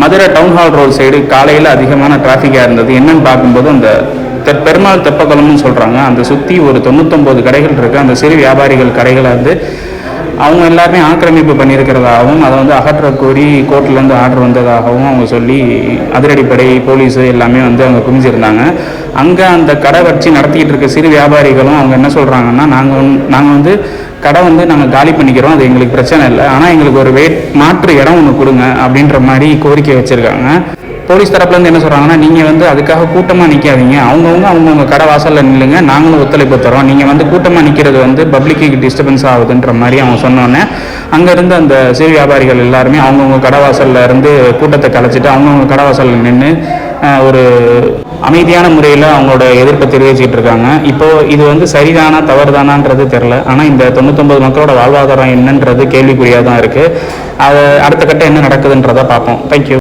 Madurai town hall road side காலையில் அதிகமான டிராஃபிக்காக இருந்தது. என்னன்னு பார்க்கும்போது அந்த பெருமாள் தெப்பக்குளம்னு சொல்கிறாங்க, அந்த சுற்றி ஒரு 99 கடைகள் இருக்குது. அந்த சிறு வியாபாரிகள் கடைகளை அவங்க எல்லாருமே ஆக்கிரமிப்பு பண்ணியிருக்கிறதாகவும் அதை அகற்ற கோரி கோர்ட்லேருந்து ஆர்டர் வந்ததாகவும் அவங்க சொல்லி அதிரடிப்படை போலீஸு எல்லாமே அங்கே குமிஞ்சிருந்தாங்க. அங்கே அந்த கடை வச்சு நடத்திக்கிட்டு இருக்க சிறு வியாபாரிகளும் அவங்க என்ன சொல்கிறாங்கன்னா, நாங்கள் கடை நாங்கள் காலி பண்ணிக்கிறோம், அது எங்களுக்கு பிரச்சனை இல்லை, ஆனால் எங்களுக்கு ஒரு மாற்று இடம் ஒன்று கொடுங்க அப்படின்ற மாதிரி கோரிக்கை வச்சுருக்காங்க. போலீஸ் தரப்புலேருந்து என்ன சொல்கிறாங்கன்னா, நீங்கள் அதுக்காக கூட்டமாக நிற்காதீங்க, அவங்கவுங்க கடை வாசலில் நில்லுங்க, நாங்களும் ஒத்துழைப்பு தரோம், நீங்கள் கூட்டமாக நிற்கிறது பப்ளிக்கு டிஸ்டர்பன்ஸ் ஆகுதுன்ற மாதிரி அவங்க சொன்னோன்னே அங்கேருந்து அந்த சிறு வியாபாரிகள் எல்லாருமே அவங்கவுங்க கடை வாசலில் இருந்து கூட்டத்தை கலைச்சிட்டு அவங்கவுங்க கடை வாசலில் நின்று ஒரு அமைதியான முறையில் அவங்களோட எதிர்ப்பை தெரிவிச்சுட்டு இருக்காங்க. இப்போது இது சரிதானா தவறுதானான்றது தெரில, ஆனால் இந்த 99 மக்களோட வாழ்வாதாரம் என்னன்றது கேள்விக்குறியாக தான் இருக்குது. அது அடுத்த கட்டம் என்ன நடக்குதுன்றதை பார்ப்போம். தேங்க்யூ.